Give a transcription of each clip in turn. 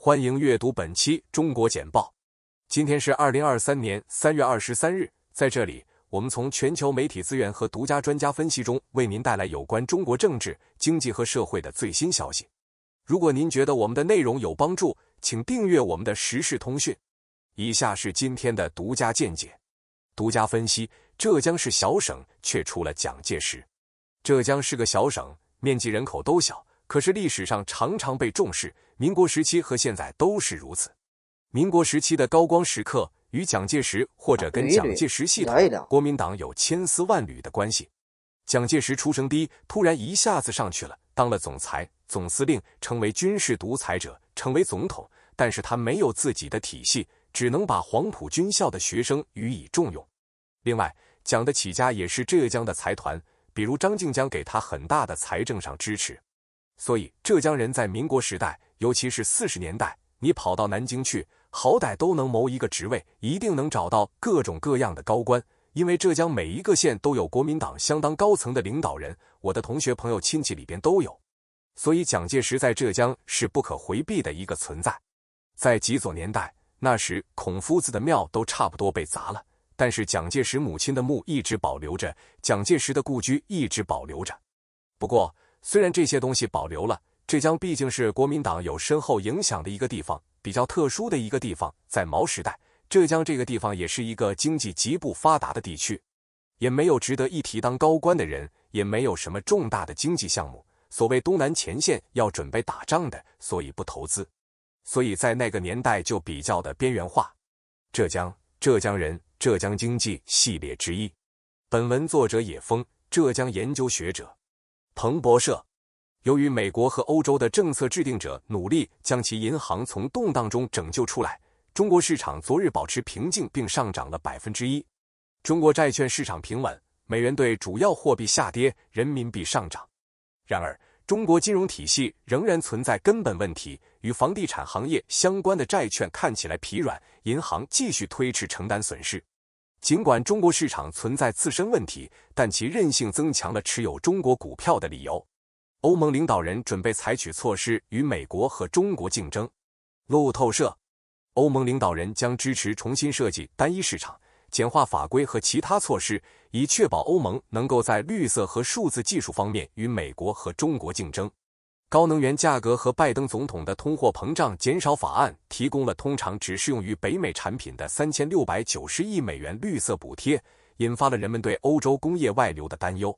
欢迎阅读本期中国简报。今天是2023年3月23日，在这里，我们从全球媒体资源和独家专家分析中为您带来有关中国政治、经济和社会的最新消息。如果您觉得我们的内容有帮助，请订阅我们的时事通讯。以下是今天的独家见解。独家分析：浙江是小省，却出了蒋介石。浙江是个小省，面积人口都小，可是历史上常常被重视，民国时期和现在都是如此。民国时期的高光时刻与蒋介石或者跟蒋介石系统、国民党有千丝万缕的关系。蒋介石出生低，突然一下子上去了，当了总裁、总司令，成为军事独裁者，成为总统，但是他没有自己的体系，只能把黄埔军校的学生予以重用。另外，蒋的起家也是浙江的财团，比如张静江给他很大的财政上支持。所以浙江人在民国时代，尤其是40年代，你跑到南京去，好歹都能谋一个职位，一定能找到各种各样的高官，因为浙江每一个县都有国民党相当高层的领导人，我的同学朋友亲戚里边都有。所以蒋介石在浙江是不可回避的一个存在。在极左年代，那时孔夫子的庙都差不多被砸了，但是蒋介石母亲的墓一直保留着，蒋介石的故居一直保留着。不过虽然这些东西保留了，浙江毕竟是国民党有深厚影响的一个地方，比较特殊的一个地方。在毛时代，浙江这个地方也是一个经济极不发达的地区，也没有值得一提当高官的人，也没有什么重大的经济项目。所谓东南前线要准备打仗的，所以不投资，所以在那个年代就比较的边缘化。浙江人，浙江经济系列之一。本文作者野风，浙江研究学者。彭博社。由于美国和欧洲的政策制定者努力将其银行从动荡中拯救出来，中国市场昨日保持平静并上涨了 1%。中国债券市场平稳，美元对主要货币下跌，人民币上涨。然而，中国金融体系仍然存在根本问题，与房地产行业相关的债券看起来疲软，银行继续推迟承担损失。尽管中国市场存在自身问题，但其韧性增强了持有中国股票的理由。欧盟领导人准备采取措施与美国和中国竞争。路透社。欧盟领导人将支持重新设计单一市场，简化法规和其他措施，以确保欧盟能够在绿色和数字技术方面与美国和中国竞争。高能源价格和拜登总统的通货膨胀减少法案提供了通常只适用于北美产品的3690亿美元绿色补贴，引发了人们对欧洲工业外流的担忧。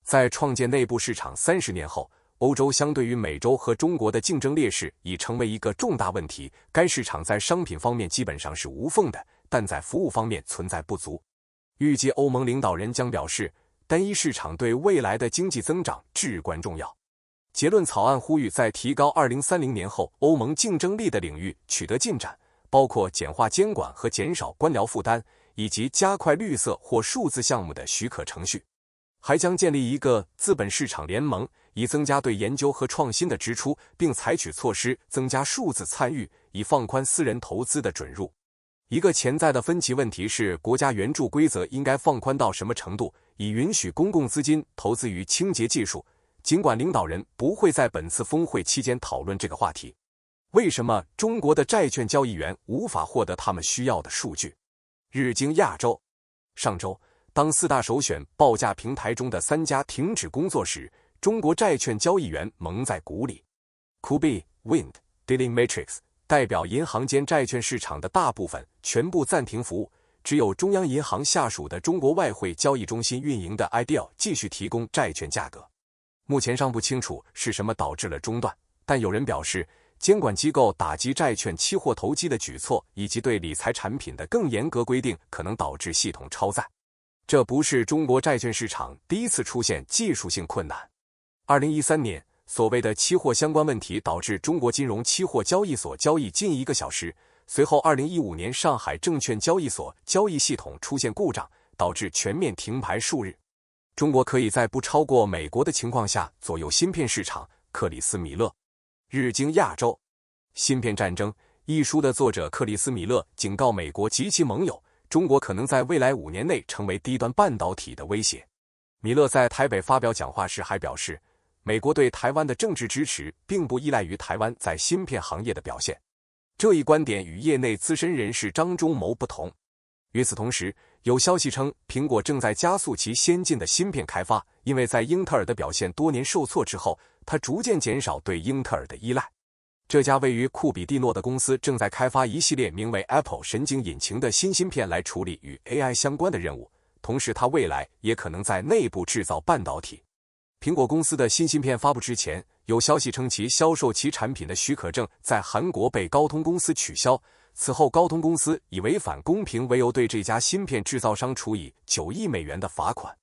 在创建内部市场30年后，欧洲相对于美洲和中国的竞争劣势已成为一个重大问题。该市场在商品方面基本上是无缝的，但在服务方面存在不足。预计欧盟领导人将表示，单一市场对未来的经济增长至关重要。结论草案呼吁在提高2030年后欧盟竞争力的领域取得进展，包括简化监管和减少官僚负担，以及加快绿色或数字项目的许可程序。还将建立一个资本市场联盟，以增加对研究和创新的支出，并采取措施增加数字参与，以放宽私人投资的准入。一个潜在的分歧问题是，国家援助规则应该放宽到什么程度，以允许公共资金投资于清洁技术。尽管领导人不会在本次峰会期间讨论这个话题。为什么中国的债券交易员无法获得他们需要的数据？日经亚洲。上周，当4大首选报价平台中的3家停止工作时，中国债券交易员蒙在鼓里。Kubi Wind Dealing Matrix 代表银行间债券市场的大部分全部暂停服务，只有中央银行下属的中国外汇交易中心运营的 Ideal 继续提供债券价格。目前尚不清楚是什么导致了中断，但有人表示，监管机构打击债券期货投机的举措以及对理财产品的更严格规定可能导致系统超载。这不是中国债券市场第一次出现技术性困难。2013年，所谓的期货相关问题导致中国金融期货交易所交易近1个小时。随后2015年上海证券交易所交易系统出现故障，导致全面停牌数日。中国可以在不超过美国的情况下左右芯片市场。克里斯米勒。日经亚洲。芯片战争一书的作者克里斯米勒警告美国及其盟友，中国可能在未来5年内成为低端半导体的威胁。米勒在台北发表讲话时还表示，美国对台湾的政治支持并不依赖于台湾在芯片行业的表现。这一观点与业内资深人士张忠谋不同。与此同时，有消息称，苹果正在加速其先进的芯片开发，因为在英特尔的表现多年受挫之后，它逐渐减少对英特尔的依赖。这家位于库比蒂诺的公司正在开发一系列名为 Apple 神经引擎的新芯片来处理与 AI 相关的任务，同时它未来也可能在内部制造半导体。苹果公司的新芯片发布之前，有消息称其销售其产品的许可证在韩国被高通公司取消，此后高通公司以违反公平为由对这家芯片制造商处以9亿美元的罚款。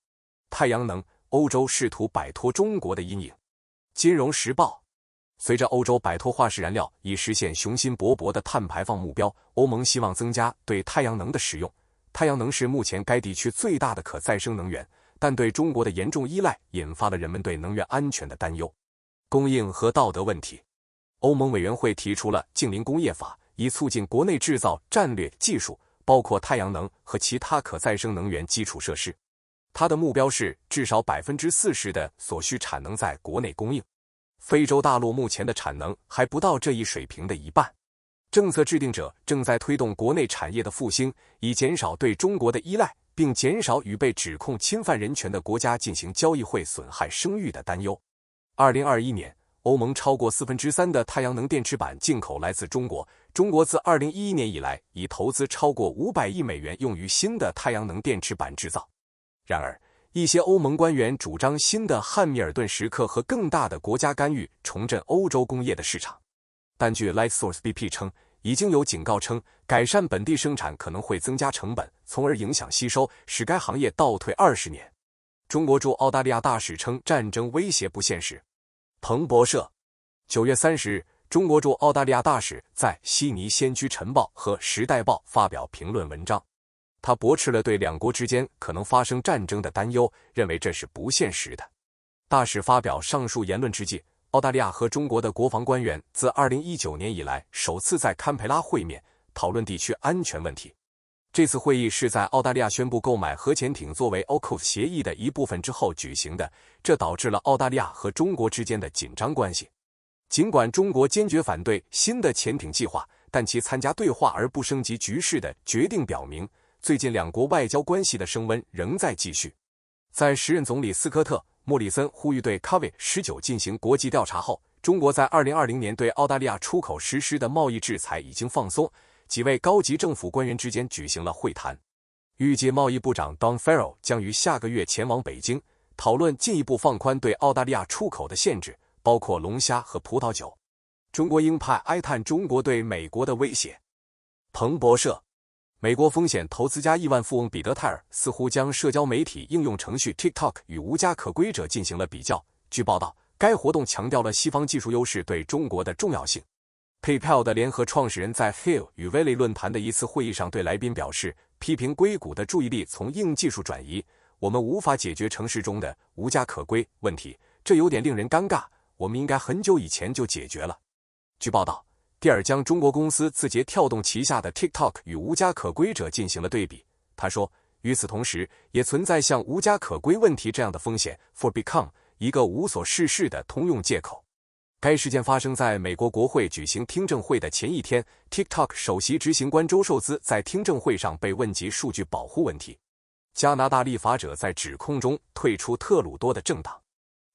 太阳能，欧洲试图摆脱中国的阴影。金融时报，随着欧洲摆脱化石燃料以实现雄心勃勃的碳排放目标，欧盟希望增加对太阳能的使用。太阳能是目前该地区最大的可再生能源，但对中国的严重依赖引发了人们对能源安全的担忧。供应和道德问题，欧盟委员会提出了净零工业法，以促进国内制造战略技术，包括太阳能和其他可再生能源基础设施。它的目标是至少 40% 的所需产能在国内供应。非洲大陆目前的产能还不到这一水平的一半。政策制定者正在推动国内产业的复兴，以减少对中国的依赖，并减少与被指控侵犯人权的国家进行交易会损害声誉的担忧。2021年，欧盟超过3%的太阳能电池板进口来自中国。中国自2011年以来已投资超过500亿美元用于新的太阳能电池板制造。然而，一些欧盟官员主张新的汉密尔顿时刻和更大的国家干预重振欧洲工业的市场。但据 Lightsource BP 称，已经有警告称，改善本地生产可能会增加成本，从而影响吸收，使该行业倒退20年。中国驻澳大利亚大使称战争威胁不现实。彭博社9月30日，中国驻澳大利亚大使在悉尼先驱晨报和时代报发表评论文章。他驳斥了对两国之间可能发生战争的担忧，认为这是不现实的。大使发表上述言论之际，澳大利亚和中国的国防官员自2019年以来首次在堪培拉会面，讨论地区安全问题。这次会议是在澳大利亚宣布购买核潜艇作为 AUKUS 协议的一部分之后举行的，这导致了澳大利亚和中国之间的紧张关系。尽管中国坚决反对新的潜艇计划，但其参加对话而不升级局势的决定表明，最近两国外交关系的升温仍在继续。在时任总理斯科特·莫里森呼吁对 COVID-19 进行国际调查后，中国在2020年对澳大利亚出口实施的贸易制裁已经放松，几位高级政府官员之间举行了会谈。预计贸易部长 Don Farrell 将于下个月前往北京，讨论进一步放宽对澳大利亚出口的限制，包括龙虾和葡萄酒。中国鹰派哀叹中国对美国的威胁。彭博社，美国风险投资家亿万富翁彼得·泰尔似乎将社交媒体应用程序 TikTok 与无家可归者进行了比较。据报道，该活动强调了西方技术优势对中国的重要性。PayPal 的联合创始人在 Hill 与 Valley 论坛的一次会议上对来宾表示，批评硅谷的注意力从硬技术转移，我们无法解决城市中的无家可归问题，这有点令人尴尬，我们应该很久以前就解决了。据报道，蒂尔将中国公司字节跳动旗下的 TikTok 与无家可归者进行了对比。他说，与此同时，也存在像无家可归问题这样的风险 for become 一个无所事事的通用借口。该事件发生在美国国会举行听证会的前一天， TikTok 首席执行官周受资在听证会上被问及数据保护问题。加拿大立法者在指控中退出特鲁多的政党。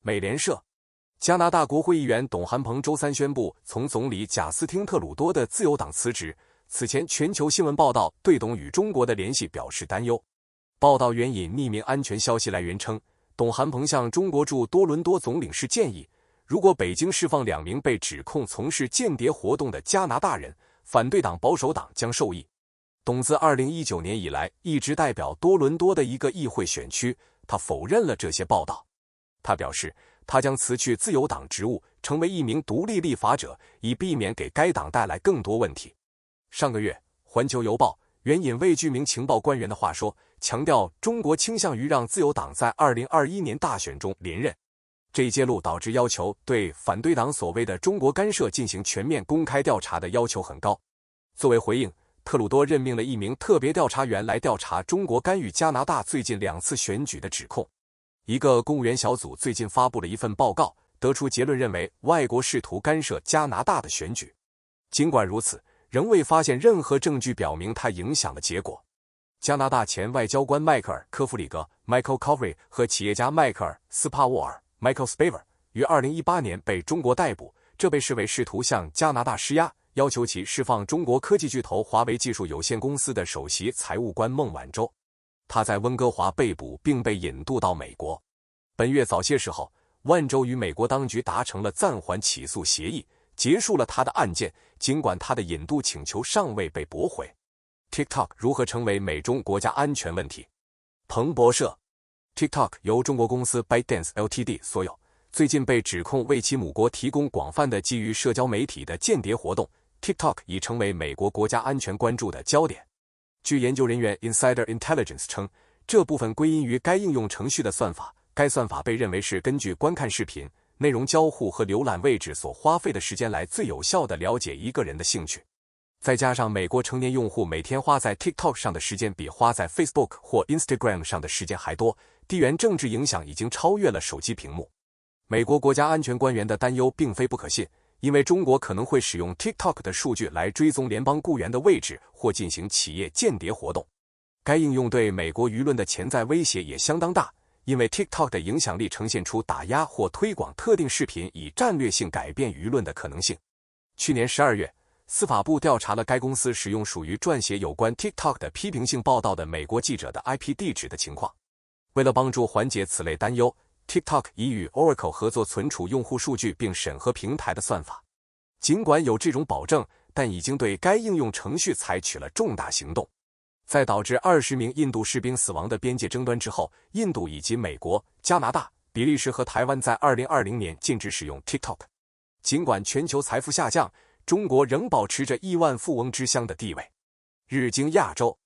美联社，加拿大国会议员董涵鹏周三宣布从总理贾斯汀·特鲁多的自由党辞职。此前，全球新闻报道对董与中国的联系表示担忧。报道援引匿名安全消息来源称，董涵鹏向中国驻多伦多总领事建议，如果北京释放2名被指控从事间谍活动的加拿大人，反对党保守党将受益。董自2019年以来一直代表多伦多的一个议会选区，他否认了这些报道。他表示，他将辞去自由党职务，成为一名独立立法者，以避免给该党带来更多问题。上个月，《环球邮报》援引未具名情报官员的话说，强调中国倾向于让自由党在2021年大选中连任。这一揭露导致要求对反对党所谓的中国干涉进行全面公开调查的要求很高。作为回应，特鲁多任命了一名特别调查员来调查中国干预加拿大最近2次选举的指控。一个公务员小组最近发布了一份报告，得出结论认为外国试图干涉加拿大的选举。尽管如此，仍未发现任何证据表明它影响了结果。加拿大前外交官迈克尔·科弗里格 （Michael Kovrig） 和企业家迈克尔·斯帕沃尔 （Michael Spavor） 于2018年被中国逮捕，这被视为试图向加拿大施压，要求其释放中国科技巨头华为技术有限公司的首席财务官孟晚舟。他在温哥华被捕并被引渡到美国。本月早些时候，万州与美国当局达成了暂缓起诉协议，结束了他的案件，尽管他的引渡请求尚未被驳回。TikTok 如何成为美中国家安全问题？彭博社 TikTok 由中国公司 ByteDance Ltd 所有，最近被指控为其母国提供广泛的基于社交媒体的间谍活动。TikTok 已成为美国国家安全关注的焦点。据研究人员 Insider Intelligence 称，这部分归因于该应用程序的算法，该算法被认为是根据观看视频、内容交互和浏览位置所花费的时间来最有效地了解一个人的兴趣。再加上美国成年用户每天花在 TikTok 上的时间比花在 Facebook 或 Instagram 上的时间还多，地缘政治影响已经超越了手机屏幕。美国国家安全官员的担忧并非不可信，因为中国可能会使用 TikTok 的数据来追踪联邦雇员的位置或进行企业间谍活动。该应用对美国舆论的潜在威胁也相当大，因为 TikTok 的影响力呈现出打压或推广特定视频以战略性改变舆论的可能性。去年12月，司法部调查了该公司使用属于撰写有关 TikTok 的批评性报道的美国记者的 IP 地址的情况。为了帮助缓解此类担忧， TikTok 已与 Oracle 合作存储用户数据并审核平台的算法。尽管有这种保证，但已经对该应用程序采取了重大行动。在导致20名印度士兵死亡的边界争端之后，印度以及美国、加拿大、比利时和台湾在2020年禁止使用 TikTok。尽管全球财富下降，中国仍保持着亿万富翁之乡的地位。日经亚洲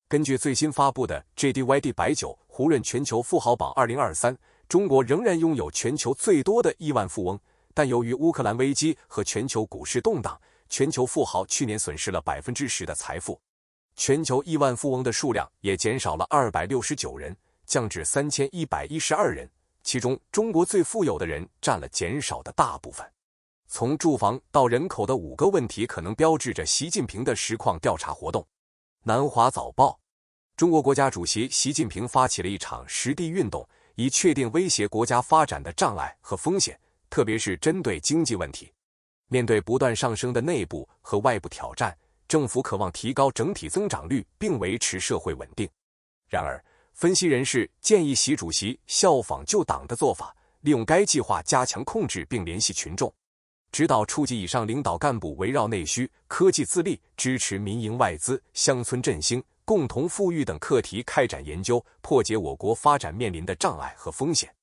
根据最新发布的 JDYD 190胡润全球富豪榜2023，中国仍然拥有全球最多的亿万富翁，但由于乌克兰危机和全球股市动荡，全球富豪去年损失了 10% 的财富。全球亿万富翁的数量也减少了269人，降至3112人，其中中国最富有的人占了减少的大部分。从住房到人口的5个问题可能标志着习近平的实况调查活动。南华早报，中国国家主席习近平发起了一场实地运动，以确定威胁国家发展的障碍和风险，特别是针对经济问题。面对不断上升的内部和外部挑战，政府渴望提高整体增长率并维持社会稳定。然而，分析人士建议习主席效仿旧党的做法，利用该计划加强控制并联系群众，指导处级以上领导干部围绕内需、科技自立、支持民营外资、乡村振兴、共同富裕等课题开展研究，破解我国发展面临的障碍和风险。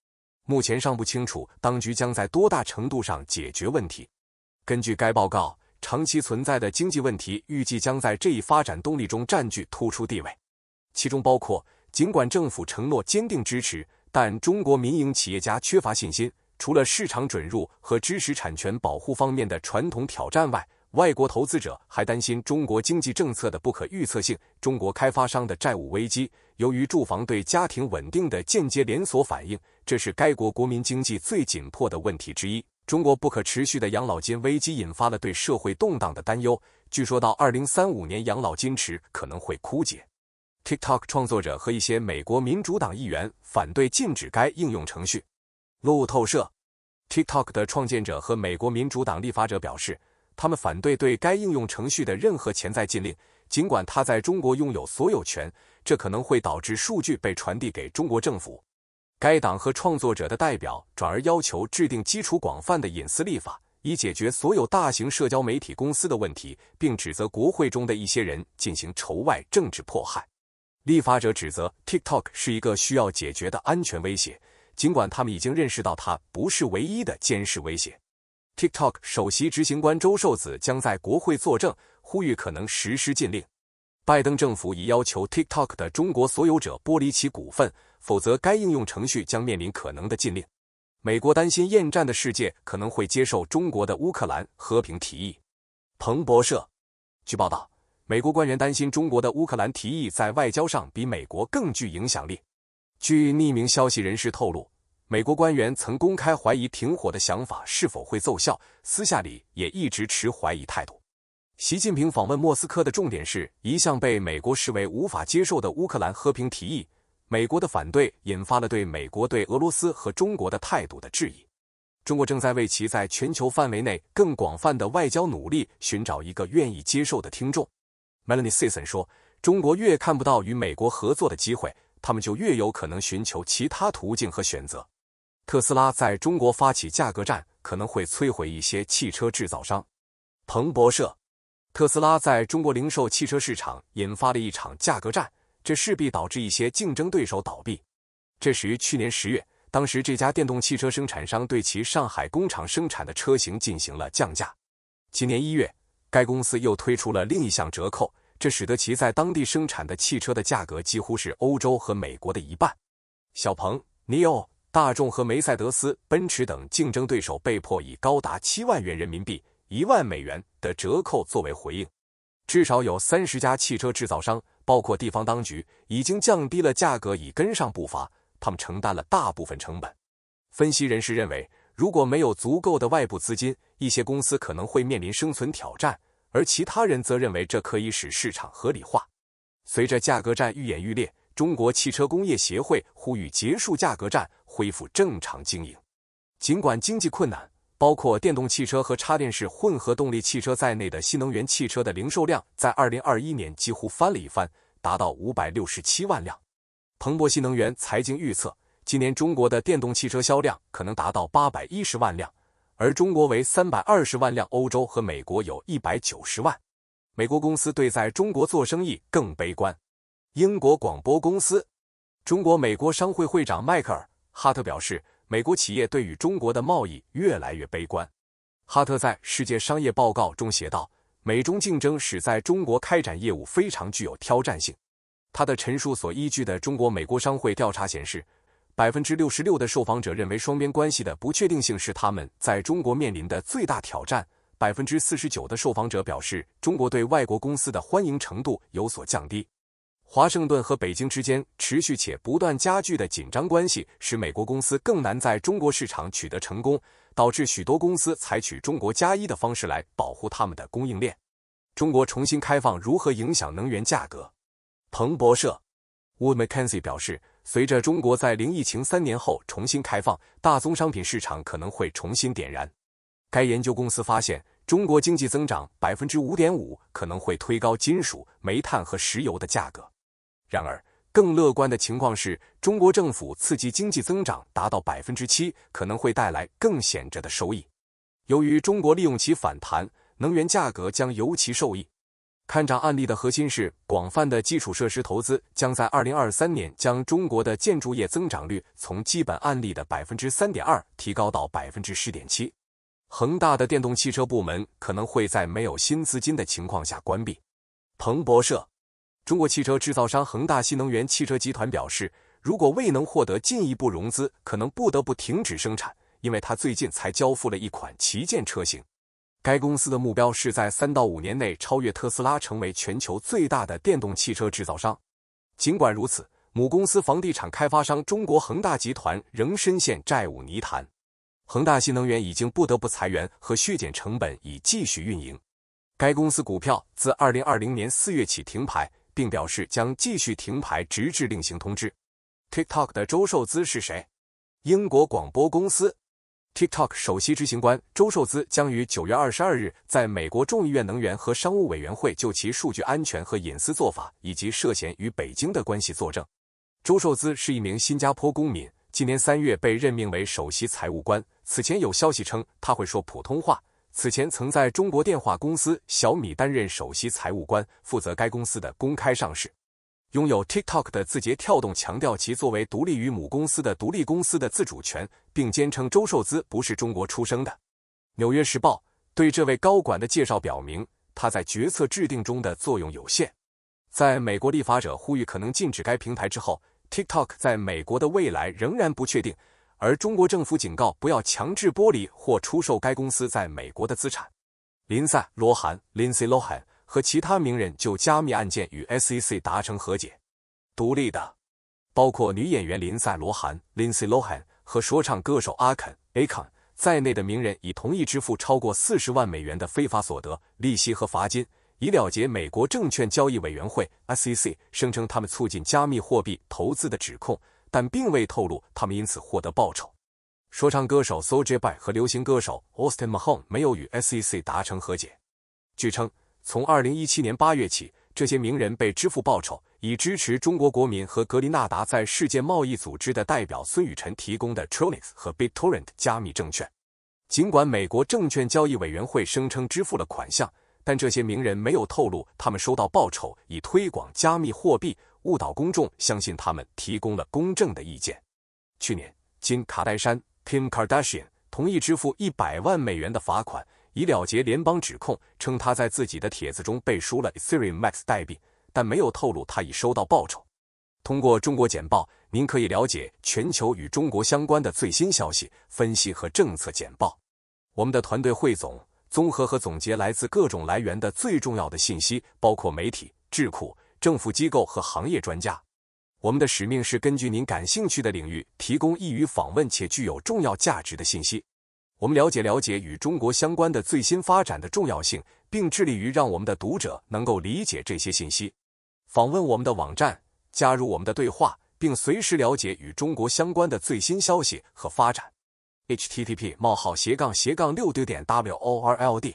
目前尚不清楚当局将在多大程度上解决问题。根据该报告，长期存在的经济问题预计将在这一发展动力中占据突出地位，其中包括尽管政府承诺坚定支持，但中国民营企业家缺乏信心。除了市场准入和知识产权保护方面的传统挑战外，外国投资者还担心中国经济政策的不可预测性，中国开发商的债务危机。由于住房对家庭稳定的间接连锁反应，这是该国国民经济最紧迫的问题之一。中国不可持续的养老金危机引发了对社会动荡的担忧，据说到2035年养老金池可能会枯竭。TikTok 创作者和一些美国民主党议员反对禁止该应用程序。路透社 TikTok 的创建者和美国民主党立法者表示，他们反对对该应用程序的任何潜在禁令，尽管它在中国拥有所有权，这可能会导致数据被传递给中国政府。该党和创作者的代表转而要求制定基础广泛的隐私立法，以解决所有大型社交媒体公司的问题，并指责国会中的一些人进行仇外政治迫害。立法者指责 TikTok 是一个需要解决的安全威胁，尽管他们已经认识到它不是唯一的监视威胁。TikTok 首席执行官周受子将在国会作证，呼吁可能实施禁令。拜登政府已要求 TikTok 的中国所有者剥离其股份，否则该应用程序将面临可能的禁令。美国担心厌战的世界可能会接受中国的乌克兰和平提议。彭博社据报道，美国官员担心中国的乌克兰提议在外交上比美国更具影响力。据匿名消息人士透露，美国官员曾公开怀疑停火的想法是否会奏效，私下里也一直持怀疑态度。习近平访问莫斯科的重点是一项被美国视为无法接受的乌克兰和平提议，美国的反对引发了对美国对俄罗斯和中国的态度的质疑。中国正在为其在全球范围内更广泛的外交努力寻找一个愿意接受的听众。Melanie Sisson 说，中国越看不到与美国合作的机会，他们就越有可能寻求其他途径和选择。特斯拉在中国发起价格战，可能会摧毁一些汽车制造商。彭博社，特斯拉在中国零售汽车市场引发了一场价格战，这势必导致一些竞争对手倒闭。这始于去年10月，当时这家电动汽车生产商对其上海工厂生产的车型进行了降价。今年1月，该公司又推出了另一项折扣，这使得其在当地生产的汽车的价格几乎是欧洲和美国的一半。小鹏、NIO、大众和梅赛德斯、奔驰等竞争对手被迫以高达7万元人民币1万美元的折扣作为回应。至少有30家汽车制造商，包括地方当局，已经降低了价格以跟上步伐，他们承担了大部分成本。分析人士认为，如果没有足够的外部资金，一些公司可能会面临生存挑战，而其他人则认为这可以使市场合理化。随着价格战愈演愈烈，中国汽车工业协会呼吁结束价格战，恢复正常经营。尽管经济困难，包括电动汽车和插电式混合动力汽车在内的新能源汽车的零售量在2021年几乎翻了一番，达到567万辆。彭博新能源财经预测，今年中国的电动汽车销量可能达到810万辆，而中国为320万辆，欧洲和美国有190万。美国公司对在中国做生意更悲观。英国广播公司，中国美国商会会长迈克尔·哈特表示，美国企业对与中国的贸易越来越悲观。哈特在《世界商业报告》中写道，美中竞争使在中国开展业务非常具有挑战性。他的陈述所依据的中国美国商会调查显示，66%的受访者认为双边关系的不确定性是他们在中国面临的最大挑战。49%的受访者表示，中国对外国公司的欢迎程度有所降低。华盛顿和北京之间持续且不断加剧的紧张关系，使美国公司更难在中国市场取得成功，导致许多公司采取中国加1的方式来保护他们的供应链。中国重新开放如何影响能源价格？彭博社 Wood Mackenzie 表示，随着中国在零疫情3年后重新开放，大宗商品市场可能会重新点燃。该研究公司发现，中国经济增长 5.5% 可能会推高金属、煤炭和石油的价格。然而，更乐观的情况是，中国政府刺激经济增长达到 7%， 可能会带来更显著的收益。由于中国利用其反弹，能源价格将尤其受益。看涨案例的核心是，广泛的基础设施投资将在2023年将中国的建筑业增长率从基本案例的 3.2% 提高到 10.7%。恒大的电动汽车部门可能会在没有新资金的情况下关闭。彭博社，中国汽车制造商恒大新能源汽车集团表示，如果未能获得进一步融资，可能不得不停止生产，因为它最近才交付了一款旗舰车型。该公司的目标是在3到5年内超越特斯拉，成为全球最大的电动汽车制造商。尽管如此，母公司房地产开发商中国恒大集团仍深陷债务泥潭。恒大新能源已经不得不裁员和削减成本以继续运营。该公司股票自2020年4月起停牌，并表示将继续停牌直至另行通知。TikTok 的周受资是谁？英国广播公司。TikTok 首席执行官周受资将于9月22日在美国众议院能源和商务委员会就其数据安全和隐私做法以及涉嫌与北京的关系作证。周受资是一名新加坡公民，今年3月被任命为首席财务官。此前有消息称他会说普通话。此前曾在中国电话公司小米担任首席财务官，负责该公司的公开上市。拥有 TikTok 的字节跳动强调其作为独立于母公司的独立公司的自主权，并坚称周受资不是中国出生的。纽约时报对这位高管的介绍表明，他在决策制定中的作用有限。在美国立法者呼吁可能禁止该平台之后， TikTok 在美国的未来仍然不确定，而中国政府警告不要强制剥离或出售该公司在美国的资产。林赛·罗韩 Lindsay Lohan 和其他名人就加密案件与 SEC 达成和解。独立的，包括女演员林赛·罗韩 Lindsay Lohan 和说唱歌手阿肯 Akon 在内的名人已同意支付超过40万美元的非法所得、利息和罚金，以了结美国证券交易委员会 SEC 声称他们促进加密货币投资的指控，但并未透露他们因此获得报酬。说唱歌手 Soulja Boy 和流行歌手 Austin Mahone 没有与 SEC 达成和解。据称，从2017年8月起，这些名人被支付报酬，以支持中国国民和格林纳达在世界贸易组织的代表孙宇晨提供的 Tronix 和 BitTorrent 加密证券。尽管美国证券交易委员会声称支付了款项，但这些名人没有透露他们收到报酬以推广加密货币，误导公众相信他们提供了公正的意见。去年，金卡戴珊 Kim Kardashian 同意支付100万美元的罚款，以了结联邦指控，称他在自己的帖子中背书了 Ethereum Max 代币，但没有透露他已收到报酬。通过中国简报，您可以了解全球与中国相关的最新消息、分析和政策简报。我们的团队汇总、综合和总结来自各种来源的最重要的信息，包括媒体、智库、政府机构和行业专家。我们的使命是根据您感兴趣的领域，提供易于访问且具有重要价值的信息。我们了解与中国相关的最新发展的重要性，并致力于让我们的读者能够理解这些信息。访问我们的网站，加入我们的对话，并随时了解与中国相关的最新消息和发展。http://6.world